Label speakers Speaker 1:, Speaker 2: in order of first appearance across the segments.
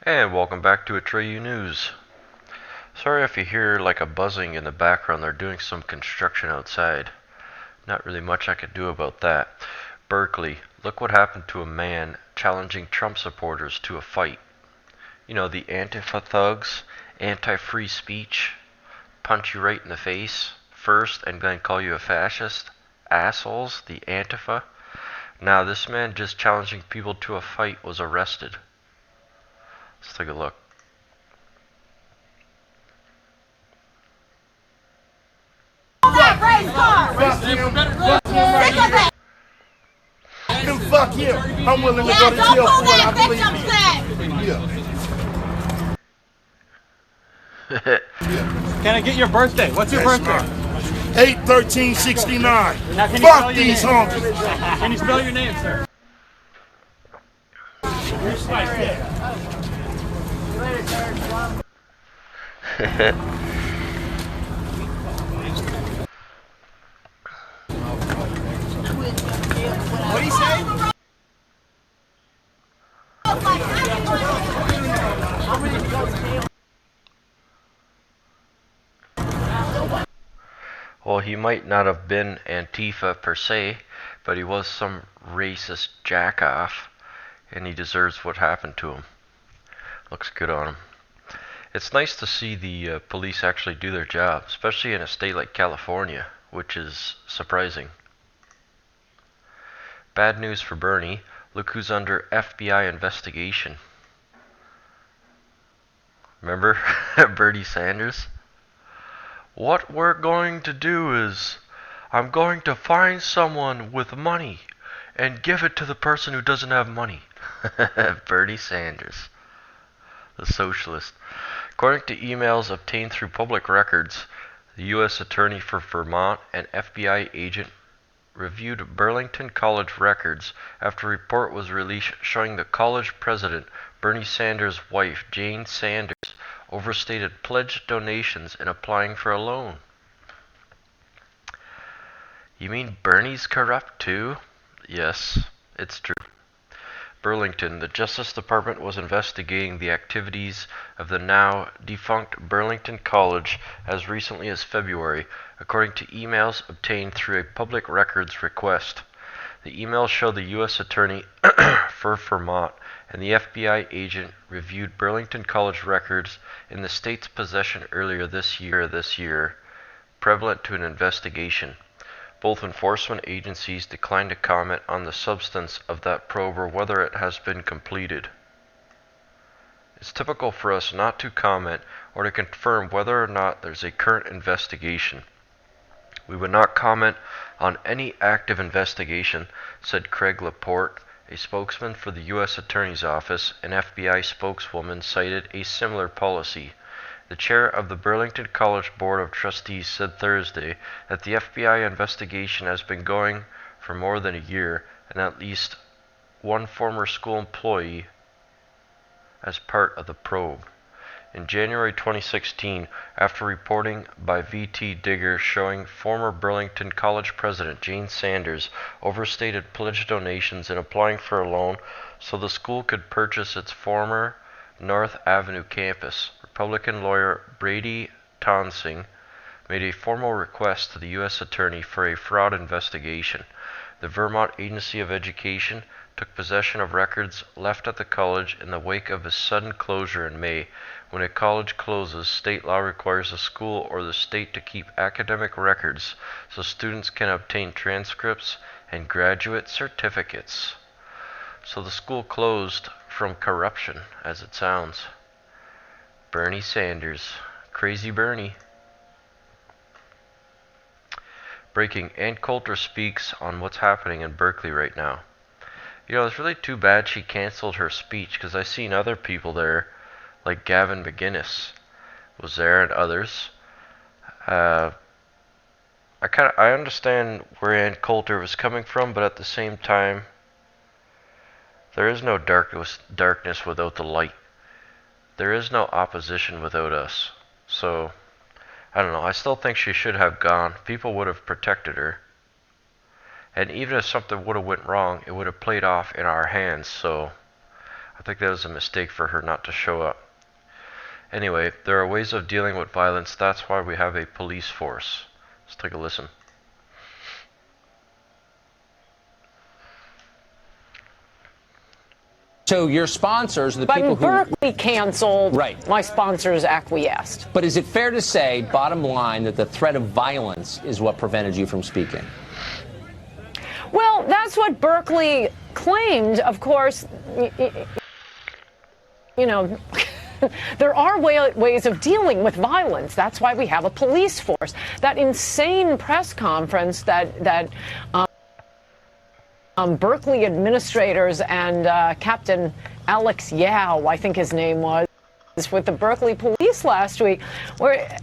Speaker 1: And welcome back to Atreyu News. Sorry if you hear like a buzzing in the background, they're doing some construction outside. Not really much I could do about that. Berkeley, look what happened to a man challenging Trump supporters to a fight. You know, the Antifa thugs, anti-free speech, punch you right in the face first and then call you a fascist. Assholes, the Antifa. Now this man just challenging people to a fight was arrested. Let's take a look.
Speaker 2: Fuck him. I'm willing to go to jail for what I believe in.
Speaker 3: Can I get your birthday? What's your birthday?
Speaker 2: 8/13/69.
Speaker 3: Fuck
Speaker 2: these honkies.
Speaker 3: Can you spell your name, sir?
Speaker 2: What'd he say?
Speaker 1: Well, he might not have been Antifa per se, but he was some racist jackoff, and he deserves what happened to him. Looks good on him. It's nice to see the police actually do their job, especially in a state like California, which is surprising. Bad news for Bernie. Look who's under FBI investigation. Remember Bernie Sanders? What we're going to do is, I'm going to find someone with money and give it to the person who doesn't have money. Bernie Sanders, the socialist. According to emails obtained through public records, the U.S. Attorney for Vermont and FBI agent reviewed Burlington College records after a report was released showing the college president, Bernie Sanders' wife, Jane Sanders, overstated pledged donations in applying for a loan. You mean Bernie's corrupt too? Yes, it's true. Burlington, the Justice Department was investigating the activities of the now defunct Burlington College as recently as February, according to emails obtained through a public records request. The emails show the U.S. Attorney for Vermont and the FBI agent reviewed Burlington College records in the state's possession earlier this year, prevalent to an investigation. Both enforcement agencies declined to comment on the substance of that probe or whether it has been completed. It's typical for us not to comment or to confirm whether or not there's a current investigation. We would not comment on any active investigation, said Craig Laporte, a spokesman for the U.S. Attorney's Office. An FBI spokeswoman cited a similar policy. The chair of the Burlington College Board of Trustees said Thursday that the FBI investigation has been going for more than a year and at least one former school employee as part of the probe. In January 2016, after reporting by VT Digger showing former Burlington College president Jane Sanders overstated pledged donations in applying for a loan so the school could purchase its former North Avenue campus, Republican lawyer Brady Tonsing made a formal request to the U.S. Attorney for a fraud investigation. The Vermont Agency of Education took possession of records left at the college in the wake of a sudden closure in May. When a college closes, state law requires the school or the state to keep academic records so students can obtain transcripts and graduate certificates. So the school closed from corruption, as it sounds. Bernie Sanders. Crazy Bernie. Breaking, Ann Coulter speaks on what's happening in Berkeley right now. You know, it's really too bad she canceled her speech because I've seen other people there, like Gavin McGinnis was there and others. I understand where Ann Coulter was coming from, but at the same time, there is no darkness without the light. There is no opposition without us. So, I don't know. I still think she should have gone. People would have protected her. And even if something would have went wrong, it would have played off in our hands. So, I think that was a mistake for her not to show up. Anyway, there are ways of dealing with violence. That's why we have a police force. Let's take a listen.
Speaker 4: So your sponsors, the
Speaker 5: But
Speaker 4: people who...
Speaker 5: Berkeley canceled,
Speaker 4: Right.
Speaker 5: My sponsors acquiesced.
Speaker 4: But is it fair to say, bottom line, that the threat of violence is what prevented you from speaking?
Speaker 5: Well, that's what Berkeley claimed. Of course, you know, there are ways of dealing with violence. That's why we have a police force. That insane press conference that Berkeley administrators and Captain Alex Yao, I think his name was, with the Berkeley police last week, where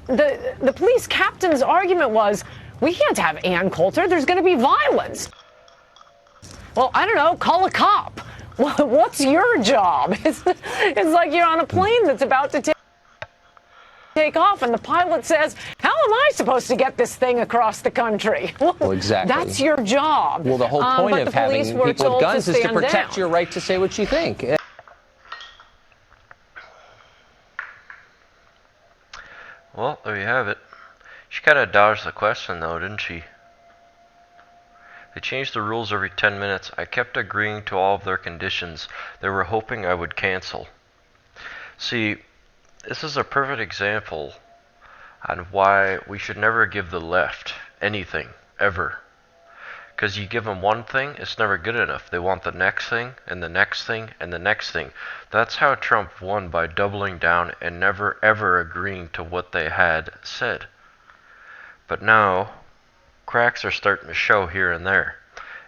Speaker 5: the police captain's argument was, we can't have Ann Coulter. There's going to be violence. Well, I don't know. Call a cop. What's your job? It's like you're on a plane that's about to take off, and the pilot says, how am I supposed to get this thing across the country?
Speaker 4: Well, exactly.
Speaker 5: That's your job.
Speaker 4: Well, the whole point of having people with guns is to protect
Speaker 5: down.
Speaker 4: your right to say what you think.
Speaker 1: Well, there you have it. She kind of dodged the question, though, didn't she? They changed the rules every 10 minutes. I kept agreeing to all of their conditions. They were hoping I would cancel. See, this is a perfect example on why we should never give the left anything, ever. Because you give them one thing, it's never good enough. They want the next thing, and the next thing, and the next thing. That's how Trump won, by doubling down and never ever agreeing to what they had said. But now, cracks are starting to show here and there.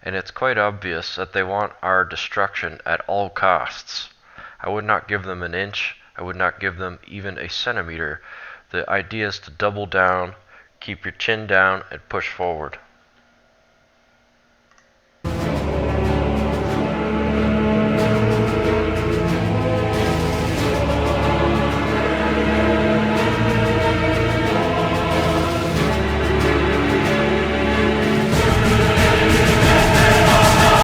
Speaker 1: And it's quite obvious that they want our destruction at all costs. I would not give them an inch. I would not give them even a centimeter. The idea is to double down, keep your chin down, and push forward.